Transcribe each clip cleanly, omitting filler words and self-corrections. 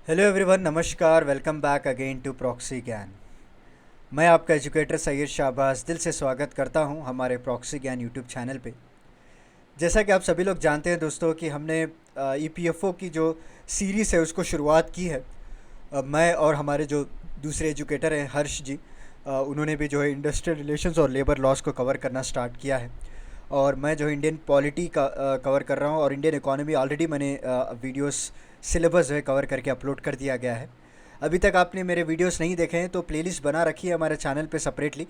Hello everyone, नमस्कार। Welcome back again to Proxy Gyan. मैं आपका एजुकेटर सैयद शाहबाज दिल से स्वागत करता हूं हमारे प्रॉक्सी ज्ञान यूट्यूब चैनल पे। जैसा कि आप सभी लोग जानते हैं दोस्तों कि हमने ईपीएफओ की जो सीरीज़ है उसको शुरुआत की है। मैं और हमारे जो दूसरे एजुकेटर हैं हर्ष जी, उन्होंने भी जो है इंडस्ट्रियल रिलेशंस और लेबर लॉस को कवर करना स्टार्ट किया है। और मैं जो इंडियन पॉलिटी का कवर कर रहा हूँ, और इंडियन इकोनॉमी ऑलरेडी मैंने वीडियोस सिलेबस जो है कवर करके अपलोड कर दिया गया है। अभी तक आपने मेरे वीडियोस नहीं देखे हैं तो प्लेलिस्ट बना रखी है हमारे चैनल पे सेपरेटली।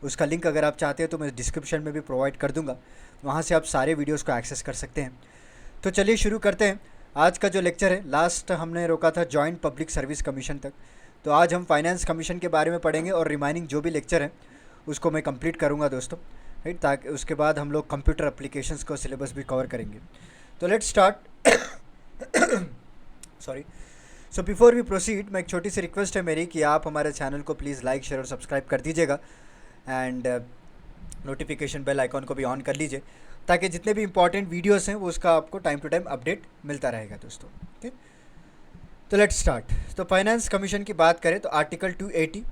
उसका लिंक अगर आप चाहते हैं तो मैं डिस्क्रिप्शन में भी प्रोवाइड कर दूंगा, वहाँ से आप सारे वीडियोस को एक्सेस कर सकते हैं। तो चलिए शुरू करते हैं। आज का जो लेक्चर है, लास्ट हमने रोका था जॉइंट पब्लिक सर्विस कमीशन तक। तो आज हम फाइनेंस कमीशन के बारे में पढ़ेंगे और रिमाइनिंग जो भी लेक्चर है उसको मैं कंप्लीट करूँगा दोस्तों, राइट। ताकि उसके बाद हम लोग कंप्यूटर एप्लीकेशंस को सिलेबस भी कवर करेंगे। तो let's start. Sorry. So before we proceed, मैं एक छोटी सी रिक्वेस्ट है मेरी कि आप हमारे चैनल को प्लीज़ लाइक, शेयर और सब्सक्राइब कर दीजिएगा। एंड नोटिफिकेशन बेल आइकॉन को भी ऑन कर लीजिए, ताकि जितने भी इंपॉर्टेंट वीडियोस हैं वो उसका आपको टाइम टू टाइम अपडेट मिलता रहेगा दोस्तों। ओके, तो लेट्स स्टार्ट। तो फाइनेंस कमीशन की बात करें तो article 280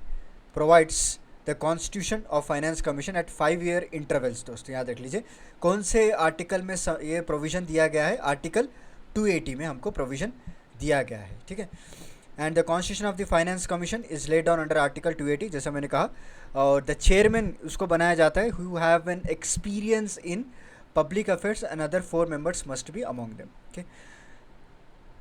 provides the constitution of finance commission at 5 year intervals. दोस्तों याद रख लीजिए कौन से आर्टिकल में ये प्रोविज़न दिया गया है। आर्टिकल 280 में हमको प्रोविज़न दिया गया है, ठीक है। And the constitution of the finance commission is laid down under article 280, जैसा मैंने कहा। और द चेयरमैन उसको बनाया जाता है who have an experience in public affairs and other 4 members must be among them. Okay,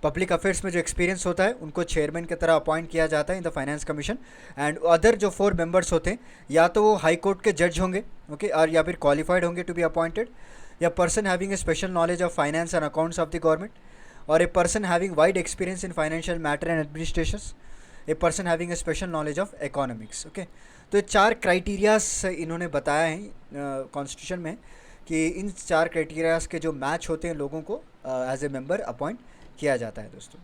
public affairs में जो एक्सपीरियंस होता है उनको चेयरमैन की तरह अपॉइंट किया जाता है in the finance commission. And other जो 4 मेंबर्स होते हैं या तो वो हाई कोर्ट के जज होंगे, ओके, और या फिर क्वालिफाइड होंगे टू बी अपॉइंटेड, या person having a special knowledge of finance and accounts of the government, or a person having wide experience in financial matter and administrations, a person having a special knowledge of economics। okay, तो 4 criterias इन्होंने बताया है constitution में कि इन 4 criterias के जो match होते हैं लोगों को एज ए मेंबर अपॉइंट किया जाता है दोस्तों।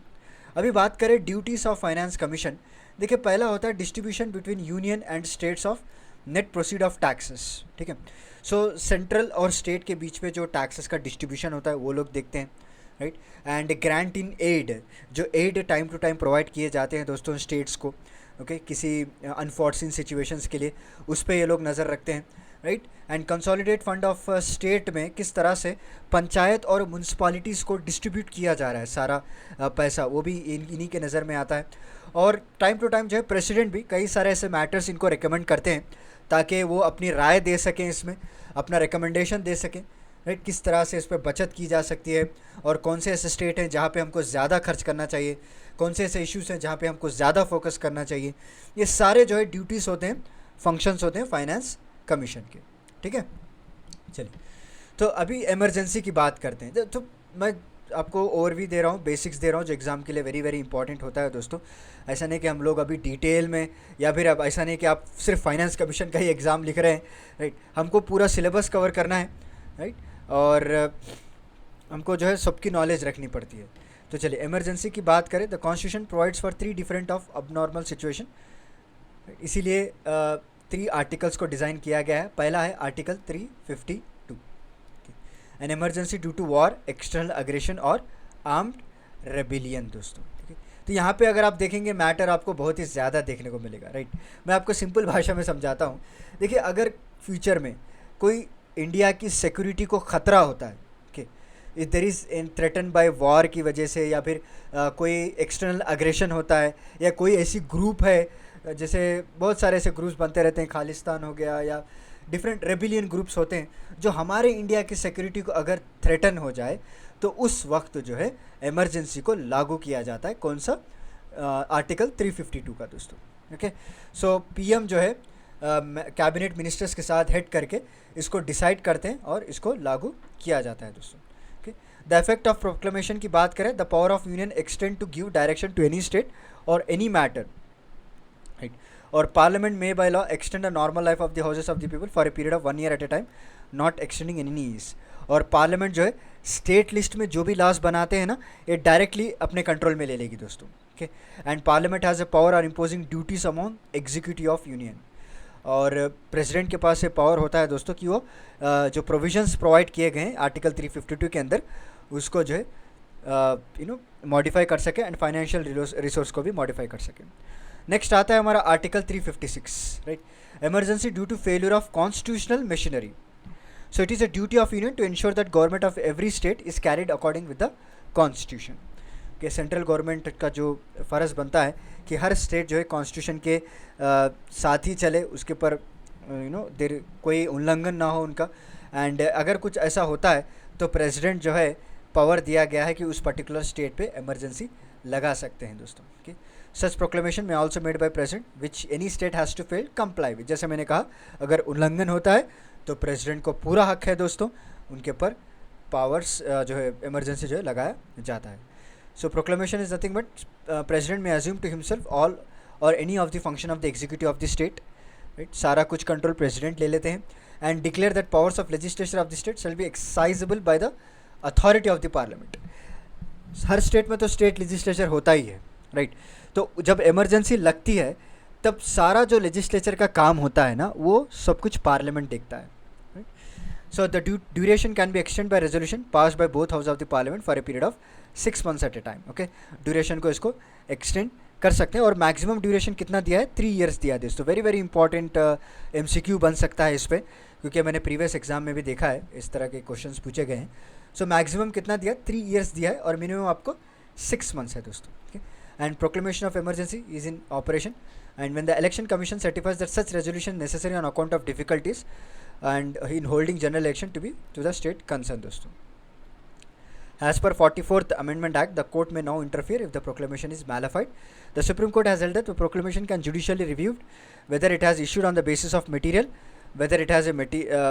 अभी बात करें ड्यूटीज़ ऑफ फाइनेंस कमीशन। देखिए, पहला होता है distribution between union and states of net proceed of taxes, ठीक है। सो सेंट्रल और स्टेट के बीच में जो टैक्सेस का डिस्ट्रीब्यूशन होता है वो लोग देखते हैं, right. And grant in aid, जो aid time to time provide किए जाते हैं दोस्तों स्टेट्स को, ओके, किसी अनफॉर्चुन सिचुएशंस के लिए, उस पर ये लोग नज़र रखते हैं, right. And consolidate fund of state में किस तरह से पंचायत और म्यूनसिपालिटीज़ को डिस्ट्रीब्यूट किया जा रहा है सारा पैसा, वो भी इन्हीं के नज़र में आता है। और टाइम टू टाइम जो है प्रेसिडेंट भी कई सारे ऐसे मैटर्स इनको रिकमेंड करते हैं ताकि वो अपनी राय दे सकें, इसमें अपना रिकमेंडेशन दे सकें, राइट। किस तरह से इस पर बचत की जा सकती है और कौन से ऐसे स्टेट हैं जहाँ पे हमको ज़्यादा खर्च करना चाहिए, कौन से ऐसे इश्यूज़ हैं जहाँ पे हमको ज़्यादा फोकस करना चाहिए। ये सारे जो है ड्यूटीज़ होते हैं, फंक्शंस होते हैं फाइनेंस कमीशन के, ठीक है। चलिए, तो अभी इमरजेंसी की बात करते हैं। तो मैं आपको ओवरव्यू दे रहा हूँ, बेसिक्स दे रहा हूँ, जो एग्ज़ाम के लिए वेरी वेरी इंपॉर्टेंट होता है दोस्तों। ऐसा नहीं कि हम लोग अभी डिटेल में, या फिर अब ऐसा नहीं कि आप सिर्फ फाइनेंस कमीशन का ही एग्ज़ाम लिख रहे हैं, राइट। हमको पूरा सिलेबस कवर करना है, राइट। और हमको जो है सबकी नॉलेज रखनी पड़ती है। तो चलिए, इमरजेंसी की बात करें। The constitution provides for 3 different of abnormal situation, इसीलिए 3 आर्टिकल्स को डिज़ाइन किया गया है। पहला है article 352, an emergency due to war, external aggression और आर्म्ड रेबिलियन दोस्तों, ठीक है। तो यहाँ पे अगर आप देखेंगे मैटर आपको बहुत ही ज़्यादा देखने को मिलेगा, राइट। मैं आपको सिंपल भाषा में समझाता हूँ। देखिए, अगर फ्यूचर में कोई इंडिया की सिक्योरिटी को ख़तरा होता है, okay, if there is in threaten by war की वजह से, या फिर कोई एक्सटर्नल अग्रेशन होता है, या कोई ऐसी ग्रुप है, जैसे बहुत सारे ऐसे ग्रुप्स बनते रहते हैं, खालिस्तान हो गया, या डिफरेंट रेबिलियन ग्रुप्स होते हैं, जो हमारे इंडिया की सिक्योरिटी को अगर थ्रेटन हो जाए तो उस वक्त जो है इमरजेंसी को लागू किया जाता है। कौन सा? आर्टिकल 352 का दोस्तों, ओके। सो पीएम जो है कैबिनेट मिनिस्टर्स के साथ हेड करके इसको डिसाइड करते हैं और इसको लागू किया जाता है दोस्तों, okay. The effect of proclamation की बात करें, the power of union extend to give direction to any state और एनी मैटर, राइट। और पार्लियामेंट में by law extend the normal life of the houses of the people for a period of 1 year at a time, not extending any is. और parliament जो है state list में जो भी laws बनाते हैं ना, ये डायरेक्टली अपने कंट्रोल में ले लेगी दोस्तों, okay. And parliament has a power on imposing duties among executive of union. और प्रेसिडेंट के पास ये पावर होता है दोस्तों कि वो जो प्रोविजंस प्रोवाइड किए गए हैं आर्टिकल 352 के अंदर, उसको जो है मॉडिफाई कर सके एंड फाइनेंशियल रिसोर्स को भी मॉडिफाई कर सके। नेक्स्ट आता है हमारा article 356, right, emergency due to failure of constitutional machinery. So it is a duty of union to ensure that government of every state is carried according with the constitution। कि central government का जो फ़र्ज़ बनता है कि हर state जो है constitution के साथ ही चले, उसके ऊपर देर कोई उल्लंघन ना हो उनका। एंड अगर कुछ ऐसा होता है तो प्रेसिडेंट जो है पावर दिया गया है कि उस पर्टिकुलर स्टेट पे इमरजेंसी लगा सकते हैं दोस्तों। ओके, सच प्रोक्लेमेशन में also made by president which any state has to fail comply with. जैसे मैंने कहा, अगर उल्लंघन होता है तो प्रेसिडेंट को पूरा हक है दोस्तों, उनके ऊपर पावर्स जो है इमरजेंसी जो है लगाया जाता है। So proclamation is nothing but president may assume to himself all or any of the function of the executive of the state, right, सारा कुछ कंट्रोल प्रेसिडेंट ले लेते हैं। And declare that powers of legislature of the state shall be exercisable by the authority of the parliament. हर state में तो state legislature होता ही है, राइट। तो जब इमरजेंसी लगती है तब सारा जो लेजिस्लेचर का काम होता है ना, वो सब कुछ पार्लियामेंट देखता है। So the duration can be extend by resolution pass by both house of the parliament for a period of 6 months at a time. Okay, duration को इसको एक्सटेंड कर सकते हैं और मैक्सिमम ड्यूरेशन कितना दिया है, 3 years दिया है दोस्तों। वेरी वेरी इंपॉर्टेंट MCQ बन सकता है इस पर, क्योंकि मैंने प्रीवियस एग्जाम में भी देखा है इस तरह के क्वेश्चंस पूछे गए हैं। सो मैक्सिमम कितना दिया, 3 years दिया है और मिनिमम आपको 6 months है दोस्तों। Okay, and proclamation of emergency is in operation and when the election commission certifies that such resolution necessary on account of difficulties and in holding general election to be to the state concerned दोस्तों। As per 44th Amendment Act, the court may now interfere if the proclamation is malified. The Supreme Court has held that the proclamation can judicially reviewed whether it has issued on the basis of material, whether it has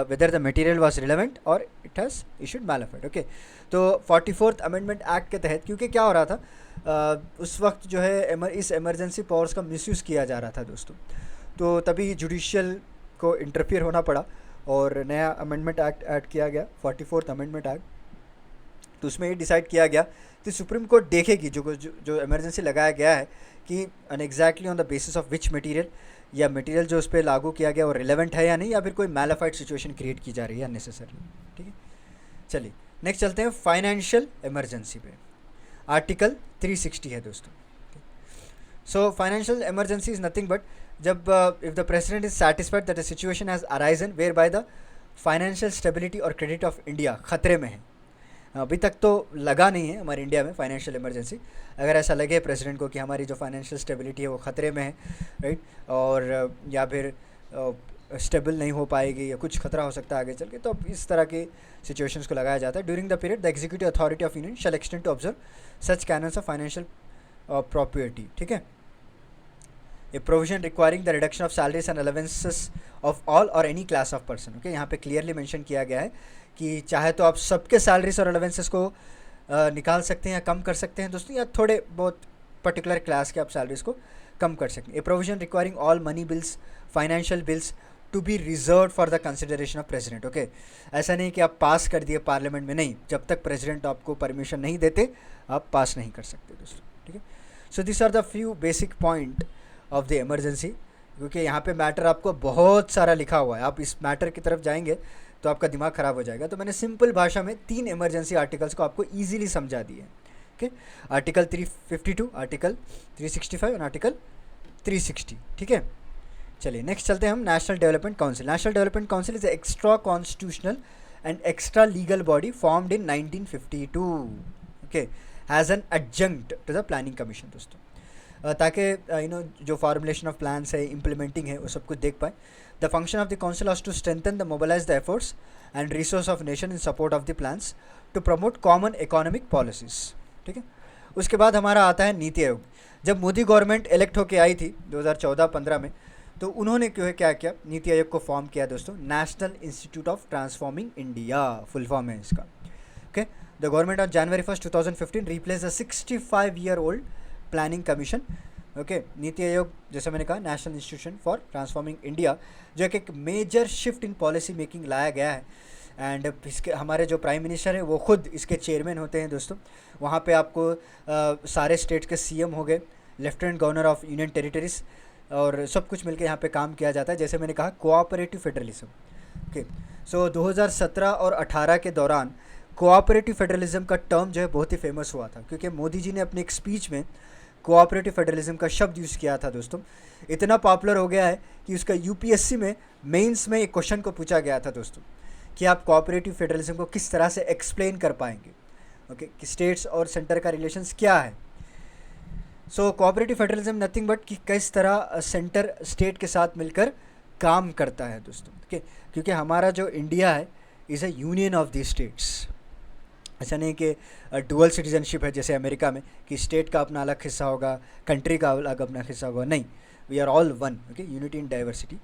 whether the material was relevant or it has issued malified। Okay, तो 44th Amendment Act के तहत क्योंकि क्या हो रहा था, उस वक्त जो है इस इमरजेंसी पावर्स का मिसयूज़ किया जा रहा था दोस्तों, तो तभी जुडिशियल को इंटरफियर होना पड़ा और नया अमेंडमेंट एक्ट ऐड किया गया, 44th अमेंडमेंट एक्ट। तो उसमें ये डिसाइड किया गया कि सुप्रीम कोर्ट देखेगी जो इमरजेंसी लगाया गया है कि exactly on the basis of which material, या मटेरियल जो उस पर लागू किया गया वो रिलेवेंट है या नहीं, या फिर कोई मैलिफाइड सिचुएशन क्रिएट की जा रही है अननेसेसरली। ठीक है, चलिए नेक्स्ट चलते हैं फाइनेंशियल इमरजेंसी पे। आर्टिकल 360 है दोस्तों। So financial emergency is nothing but जब if the president is satisfied that the situation has arisen whereby the financial stability or credit of India खतरे में है। अभी तक तो लगा नहीं है हमारे इंडिया में फाइनेंशियल इमरजेंसी। अगर ऐसा लगे प्रेसिडेंट को कि हमारी जो फाइनेंशियल स्टेबिलिटी है वो ख़तरे में है, राइट, और या फिर स्टेबल नहीं हो पाएगी या कुछ खतरा हो सकता है आगे चल के, तो इस तरह के सिचुएशंस को लगाया जाता है। During the period the executive authority of union shall extend to observe such canons of financial property. ठीक है, a provision requiring the reduction of salaries and allowances of all or any class of person. Okay, यहाँ पे clearly mention किया गया है कि चाहे तो आप सबके सैलरीज और अलावेंसेस को निकाल सकते हैं या कम कर सकते हैं दोस्तों, या थोड़े बहुत पर्टिकुलर क्लास के आप सैलरीज को कम कर सकते हैं। A provision requiring all money bills, financial bills to be reserve for the consideration of president. Okay, ऐसा नहीं कि आप पास कर दिए पार्लियामेंट में, नहीं, जब तक प्रेसिडेंट आपको परमिशन नहीं देते आप पास नहीं कर सकते दोस्तों। ठीक है, so this are the few basic point of the emergency, क्योंकि यहाँ पे मैटर आपको बहुत सारा लिखा हुआ है, आप इस मैटर की तरफ जाएंगे तो आपका दिमाग ख़राब हो जाएगा। तो मैंने सिंपल भाषा में 3 इमरजेंसी आर्टिकल्स को आपको ईजिली समझा दिए। ओके, आर्टिकल 352, आर्टिकल 365 और आर्टिकल 360। ठीक है, चलिए नेक्स्ट चलते हैं हम national development council. National development council is extra constitutional and extra legal body formed in 1952। Okay, has an adjunct to the planning commission दोस्तों, ताकि जो फॉर्मुलेशन ऑफ प्लान्स है, इम्प्लीमेंटिंग है, वो सब कुछ देख पाए। The function of the council was to strengthen the mobilise the efforts and resource of nation in support of the plans to promote common economic policies. ठीक है, उसके बाद हमारा आता है नीति आयोग। जब मोदी गवर्नमेंट इलेक्ट होकर आई थी 2014-15 में, तो उन्होंने क्या किया, नीति आयोग को फॉर्म किया दोस्तों, national institute of transforming India full form है इसका। Okay, the government on January 1, 2015 replace the 65-year-old planning commission. Okay, NITI Aayog जैसे मैंने कहा national institution for transforming India, जो एक major shift in policy making लाया गया है। एंड इसके हमारे जो प्राइम मिनिस्टर हैं वो खुद इसके चेयरमैन होते हैं दोस्तों। वहाँ पे आपको सारे स्टेट्स के CM हो गए, lieutenant governor of union territories, और सब कुछ मिलकर यहाँ पे काम किया जाता है। जैसे मैंने कहा कोऑपरेटिव फेडरलिज्म। ओके, सो 2017 और 18 के दौरान कोऑपरेटिव फेडरलिज्म का टर्म जो है बहुत ही फेमस हुआ था, क्योंकि मोदी जी ने अपने एक स्पीच में कोऑपरेटिव फेडरलिज्म का शब्द यूज़ किया था दोस्तों। इतना पॉपुलर हो गया है कि उसका यूपीएससी में मेंस में एक क्वेश्चन को पूछा गया था दोस्तों, कि आप कोऑपरेटिव फेडरलिज्म को किस तरह से एक्सप्लेन कर पाएंगे, ओके, कि स्टेट्स और सेंटर का रिलेशंस क्या है। सो कोऑपरेटिव फेडरलिज्म नथिंग बट कि किस तरह सेंटर स्टेट के साथ मिलकर काम करता है दोस्तों, ओके, क्योंकि हमारा जो इंडिया है is a union of the states. ऐसा नहीं कि डुअल सिटीजनशिप है जैसे अमेरिका में, कि स्टेट का अपना अलग हिस्सा होगा, कंट्री का अलग अपना हिस्सा होगा, नहीं, we are all one, okay, unity in diversity.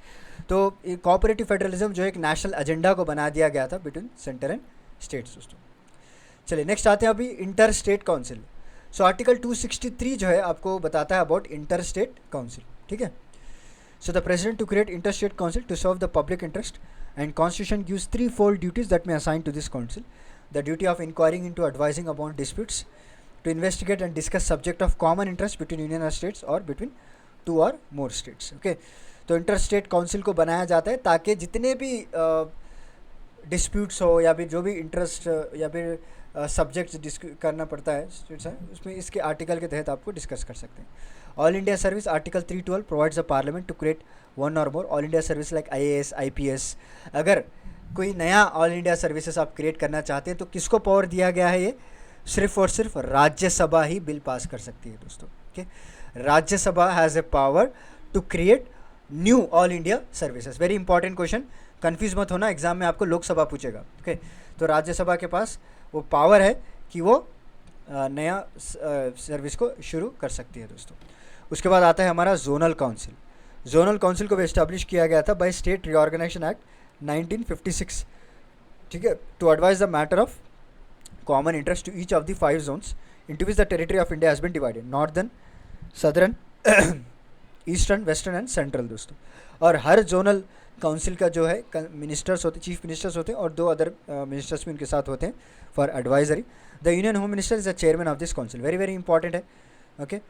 तो कोऑपरेटिव फेडरलिज्म जो एक नेशनल एजेंडा को बना दिया गया था बिटवीन सेंटर एंड स्टेट्स दोस्तों। चलिए नेक्स्ट आते हैं अभी inter state council. So article 263 जो है आपको बताता है अबाउट इंटर स्टेट काउंसिल, ठीक है। So the president to create inter state council to serve the public interest and constitution gives 3-fold duties that may assign to this council. The duty of inquiring into advising upon disputes, to investigate and discuss subject of common interest between union or states or between 2 or more states, okay। तो inter state council को बनाया जाता है ताकि जितने भी disputes हो या फिर जो भी इंटरेस्ट या फिर सब्जेक्ट्स करना पड़ता है स्टेट्स हैं, उसमें इसके आर्टिकल के तहत आपको डिस्कस कर सकते हैं। All India service article 312 provides the parliament to create 1 or more all India service like IAS IPS। अगर कोई नया ऑल इंडिया सर्विसेज आप क्रिएट करना चाहते हैं तो किसको पावर दिया गया है, ये सिर्फ और सिर्फ राज्यसभा ही बिल पास कर सकती है दोस्तों, okay. Rajya Sabha has a power to create new all India services. Very important question, confuse मत होना, एग्जाम में आपको लोकसभा पूछेगा, ओके। तो राज्यसभा के पास वो पावर है कि वो नया सर्विस को शुरू कर सकती है दोस्तों। उसके बाद आता है हमारा जोनल काउंसिल। जोनल काउंसिल को भी इस्टेब्लिश किया गया था बाय स्टेट रीऑर्गेनाइजेशन एक्ट 1956, ठीक है, to advise the matter of common interest to each of the 5 zones into which the territory of India has been divided, northern, southern, eastern, western and central दोस्तों। और हर zonal council का जो है ministers होते, chief ministers होते हैं और 2 other ministers भी उनके साथ होते हैं for advisory. The union home minister is the chairman of this council. Very very important है, ओके।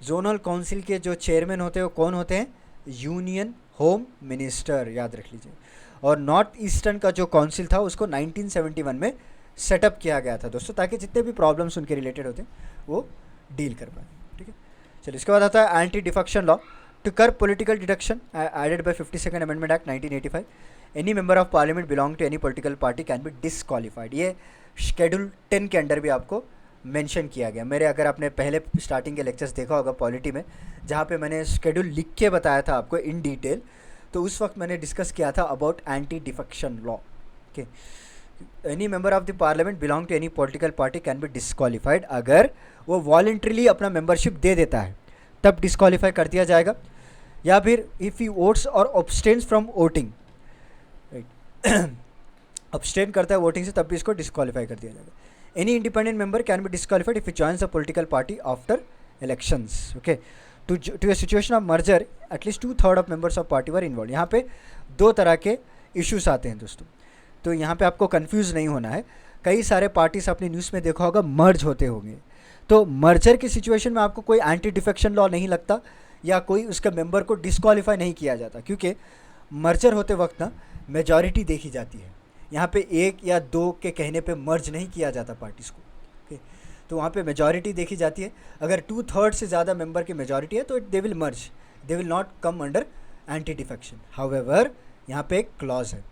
जोनल काउंसिल के जो चेयरमैन होते हैं वो कौन होते हैं, यूनियन होम मिनिस्टर, याद रख लीजिए। और नॉर्थ ईस्टर्न का जो काउंसिल था उसको 1971 में सेटअप किया गया था दोस्तों, ताकि जितने भी प्रॉब्लम्स उनके रिलेटेड होते हैं वो डील कर पाए, ठीक है। चलिए इसके बाद आता है anti defection law to curb political deduction added by 52nd amendment act 1985। Any member of parliament belong to any political party can be disqualified. ये शेड्यूल 10 के अंडर भी आपको मेंशन किया गया। मेरे अगर आपने पहले स्टार्टिंग के लेक्चर्स देखा होगा पॉलिटी में, जहाँ पे मैंने शेड्यूल लिख के बताया था आपको इन डिटेल, तो उस वक्त मैंने डिस्कस किया था about anti defection law, okay. Any member of the parliament belong to any political party can be disqualified. अगर वो वॉलंटरीली अपना मेंबरशिप दे देता है तब डिसक्वालीफाई कर दिया जाएगा, या फिर इफ़ यू वोट्स और ऑब्सटेन्स फ्रॉम वोटिंग, राइट, अब्सटेन करता है वोटिंग से तब भी इसको डिसक्वालीफाई कर दिया जाएगा। Any independent member can be disqualified if he joins a political party after elections, okay. To a situation of merger at least 2/3 of members of party were involve. यहाँ पे 2 तरह के इश्यूज आते हैं दोस्तों, तो यहाँ पे आपको कंफ्यूज नहीं होना है। कई सारे पार्टीज आपने न्यूज़ में देखा होगा मर्ज होते होंगे, तो मर्जर की सिचुएशन में आपको कोई एंटी डिफेक्शन लॉ नहीं लगता या कोई उसके मेंबर को डिसक्वालीफाई नहीं किया जाता, क्योंकि मर्जर होते वक्त ना मेजॉरिटी देखी जाती है। यहाँ पे 1 या 2 के कहने पे मर्ज नहीं किया जाता पार्टीज़ को, ओके। तो वहाँ पे मेजॉरिटी देखी जाती है। अगर 2/3 से ज़्यादा मेंबर की मेजॉरिटी है तो they will merge, they will not come under anti defection. However यहाँ पे एक क्लॉज है,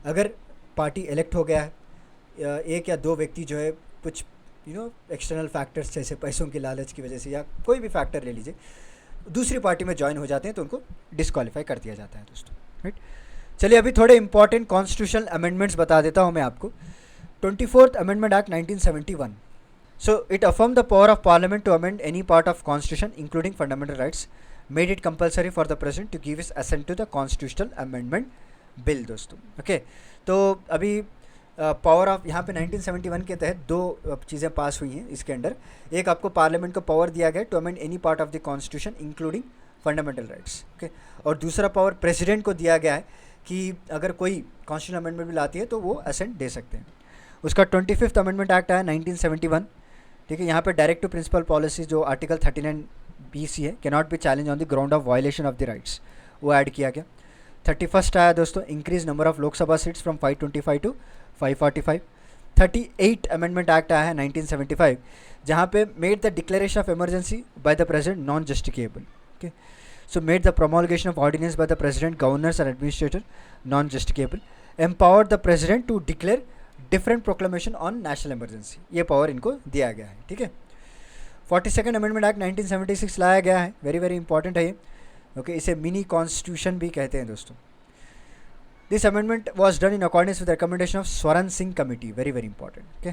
अगर पार्टी इलेक्ट हो गया है, 1 या 2 व्यक्ति जो है कुछ एक्सटर्नल फैक्टर्स जैसे पैसों की लालच की वजह से या कोई भी फैक्टर ले लीजिए, दूसरी पार्टी में ज्वाइन हो जाते हैं तो उनको डिसक्वालीफाई कर दिया जाता है दोस्तों, राइट। चलिए अभी थोड़े इंपॉर्टेंट कॉन्स्टिट्यूशनल अमेंडमेंट्स बता देता हूँ मैं आपको। 24th amendment act 1971। So it affirmed the power of Parliament to amend any part of Constitution, including fundamental rights, made it compulsory for the President to give his assent to the Constitutional Amendment Bill दोस्तों, okay. तो अभी power of यहाँ पे 1971 के तहत 2 चीज़ें पास हुई हैं इसके अंडर। एक आपको पार्लियामेंट को पावर दिया गया to amend any part of the constitution including fundamental rights, okay. और दूसरा पावर प्रेसिडेंट को दिया गया है कि अगर कोई कॉन्स्टिट्यूशनल अमेंडमेंट बिल आती है तो वो असेंट दे सकते हैं। उसका 25th अमेंडमेंट एक्ट आया 1971, ठीक है। यहाँ पे डायरेक्ट टू प्रिंसिपल पॉलिसी जो आर्टिकल 39BC है, can not be challenge on the ground of violation of the rights, वो ऐड किया गया। 31st आया दोस्तों, increase number of Lok Sabha seats from 525 to 545। 38 amendment act आया है 1975, जहाँ पे made the declaration of emergency by the president non justiciable. Okay, so made the promulgation of ordinance by the president, governors and administrator non-justicable, empowered the president to declare different proclamation on national emergency. ये power इनको दिया गया है. ठीक है. 42nd amendment act 1976 लाया गया है. वेरी वेरी इंपॉर्टेंट है ये. ओके, इसे मिनी कॉन्स्टिट्यूशन भी कहते हैं दोस्तों. This amendment was done in accordance with recommendation of Swaran Singh committee. Very very important. Okay,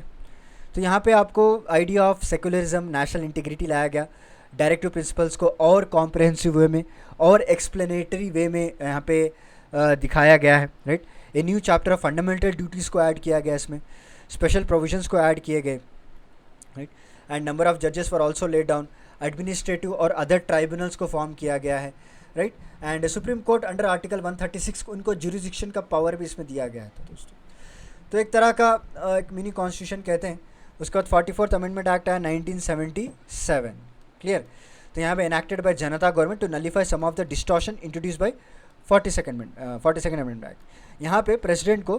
तो यहाँ पे आपको idea of secularism, national integrity लाया गया. डायरेक्टिव प्रिंसिपल्स को और कॉम्प्रहेंसिव वे में और एक्सप्लेनेटरी वे में यहाँ पे दिखाया गया है. Right, a new chapter of fundamental duties को ऐड किया गया इसमें. स्पेशल प्रोविजंस को ऐड किए गए. राइट, एंड नंबर ऑफ जजेस for also laid down. Administrative और अदर ट्राइब्यूनल्स को फॉर्म किया गया है. Right, and supreme court under article 136 को उनको ज्यूरिसडिक्शन का पावर भी इसमें दिया गया है. तो दोस्तों, तो एक तरह का एक मिनी कॉन्स्टिट्यूशन कहते हैं. उसके बाद 44th अमेंडमेंट एक्ट है 1977. क्लियर. तो यहाँ पे enacted by Janata government to nullify some of the distortion introduce by 42nd amendment act. यहाँ पे प्रेसिडेंट को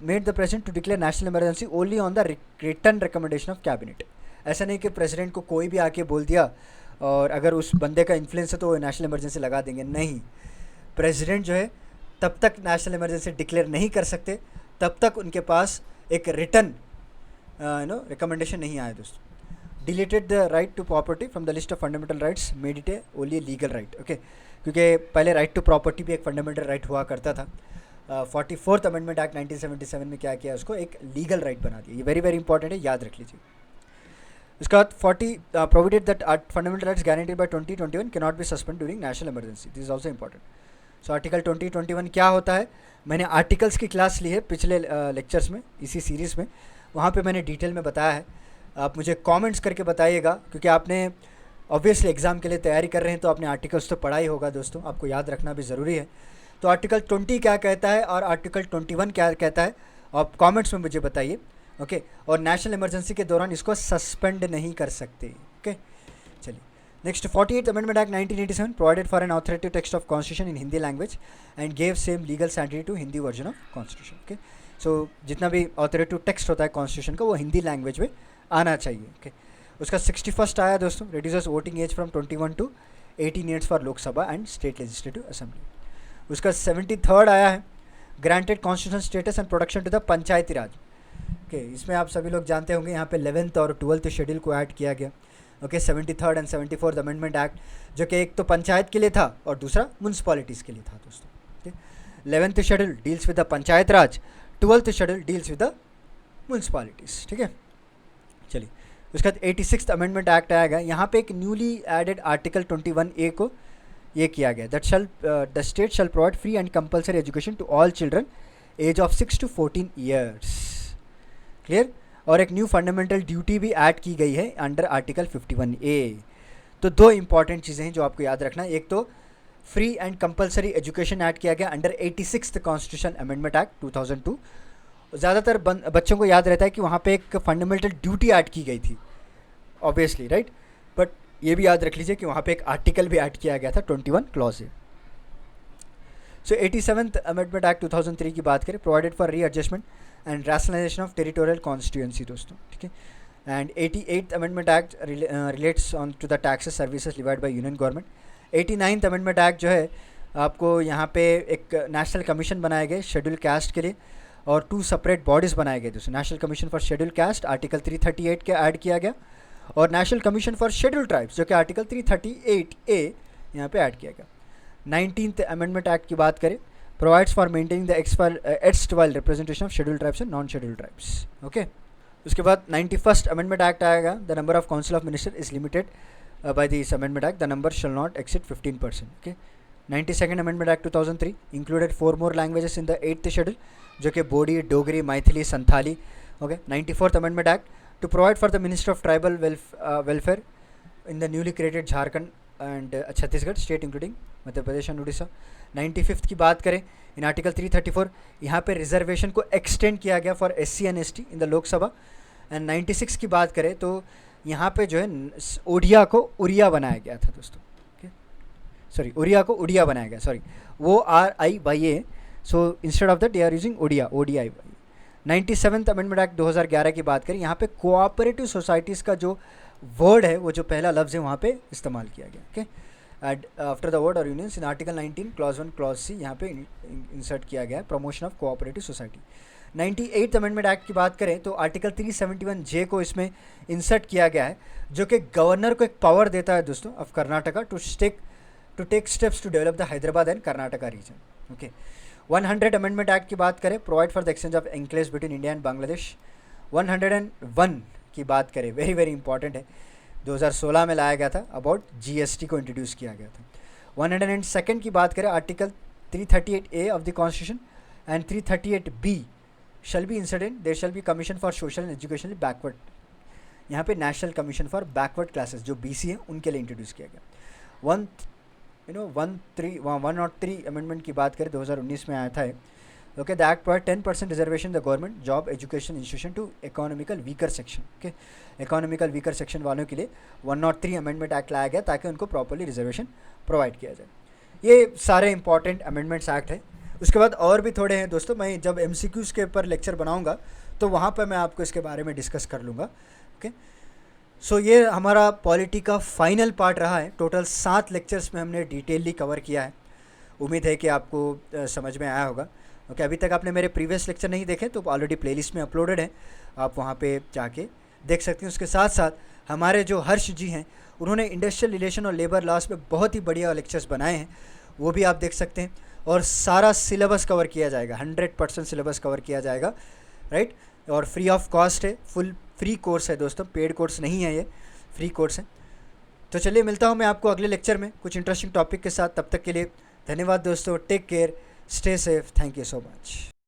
made the president to declare national emergency only on the written recommendation of cabinet. ऐसा नहीं कि प्रेसिडेंट को कोई भी आके बोल दिया और अगर उस बंदे का इन्फ्लुएंस है तो वो नेशनल इमरजेंसी लगा देंगे. नहीं, प्रेसिडेंट जो है तब तक नेशनल इमरजेंसी डिक्लेयर नहीं कर सकते तब तक उनके पास एक रिटन रिकमेंडेशन नहीं आया दोस्तों. Deleted the right to property from the list of fundamental rights, made it a only legal right. Okay, क्योंकि पहले राइट टू प्रॉपर्टी भी एक फंडामेंटल राइट हुआ करता था. 44th अमेंडमेंट एक्ट 1977 में क्या किया, उसको एक लीगल राइट बना दिया. ये वेरी वेरी इंपॉर्टेंट है, याद रख लीजिए. उसके बाद 40 provided that fundamental rights guaranteed bye 2021 can not B suspend during national emergency. This is also important. So article 2021 क्या होता है, मैंने आर्टिकल्स की क्लास ली है पिछले लेक्चर्स में, इसी सीरीज़ में. वहाँ पे मैंने डिटेल में बताया है. आप मुझे कमेंट्स करके बताइएगा, क्योंकि आपने ऑब्वियसली एग्ज़ाम के लिए तैयारी कर रहे हैं तो आपने आर्टिकल्स तो पढ़ा ही होगा दोस्तों, आपको याद रखना भी ज़रूरी है. तो आर्टिकल 20 क्या कहता है और आर्टिकल 21 क्या कहता है, आप कमेंट्स में मुझे बताइए. ओके, और नेशनल इमरजेंसी के दौरान इसको सस्पेंड नहीं कर सकते. ओके, चलिए next. 48th amendment act 1987 provided for an authoritative text of constitution in Hindi language and gave same legal sanctity to Hindi version of constitution. Okay, so जितना भी ऑथोरेटिव टेक्स्ट होता है कॉन्स्टिट्यूशन का वो हिंदी लैंग्वेज में आना चाहिए. ओके, उसका 61st आया दोस्तों. Reduces voting age from 21 to 18 years for Lok Sabha and state legislative assembly. उसका 73rd आया है. Granted constitution status and protection to the panchayati raj. Okay, इसमें आप सभी लोग जानते होंगे यहाँ पे 11th और 12th शेड्यूल को ऐड किया गया. Okay, 73rd and 74th amendment act, जो कि एक तो पंचायत के लिए था और दूसरा म्यूनसिपैलिटीज़ के लिए था दोस्तों. ठीक, 11th schedule deals with the panchayat Raj, 12th schedule deals with the municipalities. ठीक है, चलिए. उसके बाद 86th अमेंडमेंट एक्ट आएगा. यहाँ पे एक न्यूली एडेड आर्टिकल 21A को ये किया गया, that shall the state shall provide free and compulsory education to all children age of 6 to 14 years. Clear. और एक न्यू फंडामेंटल ड्यूटी भी ऐड की गई है अंडर आर्टिकल 51A. तो दो इंपॉर्टेंट चीज़ें हैं जो आपको याद रखना है. एक तो free and compulsory education add किया गया under 86th constitution amendment act 2002. ज़्यादातर बच्चों को याद रहता है कि वहाँ पे एक फंडामेंटल ड्यूटी ऐड की गई थी, ऑब्वियसली, राइट. बट ये भी याद रख लीजिए कि वहाँ पे एक आर्टिकल भी ऐड किया गया था 21 क्लॉज से. सो 87th अमेंडमेंट एक्ट 2003 की बात करें, provided for re adjustment and rationalisation of territorial constituency दोस्तों. ठीक है, and 88th amendment act relates on to the taxes services levied by union government. 89th amendment act जो है आपको यहाँ पे एक नेशनल कमीशन बनाए गए शेड्यूल कास्ट के लिए और 2 सेपरेट बॉडीज़ बनाए गए दोस्तों. National commission for schedule caste article 338 के ऐड किया गया और national commission for schedule tribes जो कि आर्टिकल 338A यहाँ पे ऐड किया गया. 19th अमेंडमेंट एक्ट की बात करें, प्रोवाइड्स फॉर मेंटेनिंग द एक्सवाइल representation of schedule tribes and non schedule tribes. Okay, उसके बाद 91st अमेंडमेंट एक्ट आएगा. The number of council of minister is limited by this amendment act. The number shall not exceed 15%. Okay, 92nd amendment act 2003 included 4 more languages in the 8th schedule जो कि Bodo, Dogri, Maithili, Santhali. Okay, 94th amendment act to provide for the minister of tribal welfare in the newly created Jharkhand and Chhattisgarh state including Madhya Pradesh and Orissa. 95th की बात करें, in article 334 यहाँ पे reservation को extend किया गया for SC and ST in the Lok Sabha. And 96 की बात करें तो यहाँ पे जो है ओडिया को उड़िया बनाया गया था दोस्तों. सॉरी, उड़िया को उड़िया बनाया गया, सॉरी, वो RIYA. So instead of that they are using Odia, ODI. 97th amendment act 2011 की बात करें, यहाँ पे कोऑपरेटिव सोसाइटीज़ का जो वर्ड है, वो जो पहला लफ्ज़ है वहाँ पे इस्तेमाल किया गया। Okay, and after the word or unions in article 19 clause 1 clause C यहाँ पे इंसर्ट किया गया है promotion of cooperative society. 98th amendment act की बात करें तो आर्टिकल 371 जे को इसमें इंसर्ट किया गया है, जो कि गवर्नर को एक पावर देता है दोस्तों of Karnataka to take steps to develop the Hyderabad and Karnataka region. Okay, 100 amendment act की बात करें, provide for the exchange of enclaves between India and Bangladesh. 101 की बात करें, वेरी वेरी इंपॉर्टेंट है, 2016 में लाया गया था, अबाउट जीएसटी को इंट्रोड्यूस किया गया था। 102 की बात करें, article 338A of the constitution and 338B shall be incident, there shall be commission for social and educationally backward, यहाँ पे national commission for backward classes जो बीसी हैं उनके लिए इंट्रोड्यूस किया गया। 103 अमेंडमेंट की बात करें, 2019 में आया था। Okay, the act provide 10% reservation the government job education institution to economical weaker section. Okay, economical weaker section वालों के लिए 103 अमेंडमेंट एक्ट लाया गया ताकि उनको प्रॉपर्ली रिजर्वेशन प्रोवाइड किया जाए। ये सारे इंपॉर्टेंट अमेंडमेंट्स एक्ट है। उसके बाद और भी थोड़े हैं दोस्तों, मैं जब MCQs के ऊपर लेक्चर बनाऊंगा तो वहाँ पर मैं आपको इसके बारे में डिस्कस कर लूँगा। ओके, सो ये हमारा पॉलिटी का फाइनल पार्ट रहा है। टोटल 7 लेक्चर्स में हमने डिटेलली कवर किया है। उम्मीद है कि आपको समझ में आया होगा। ओके, अभी तक आपने मेरे प्रीवियस लेक्चर नहीं देखे तो ऑलरेडी प्लेलिस्ट में अपलोडेड है, आप वहाँ पे जाके देख सकते हैं। उसके साथ साथ हमारे जो हर्ष जी हैं, उन्होंने इंडस्ट्रियल रिलेशन और लेबर लॉस में बहुत ही बढ़िया लेक्चर्स बनाए हैं, वो भी आप देख सकते हैं। और सारा सिलेबस कवर किया जाएगा, 100% सिलेबस कवर किया जाएगा, राइट। और फ्री ऑफ कॉस्ट है, फुल फ्री कोर्स है दोस्तों, पेड कोर्स नहीं है, ये फ्री कोर्स है। तो चलिए, मिलता हूँ मैं आपको अगले लेक्चर में कुछ इंटरेस्टिंग टॉपिक के साथ। तब तक के लिए धन्यवाद दोस्तों, take care, stay safe, thank you so much.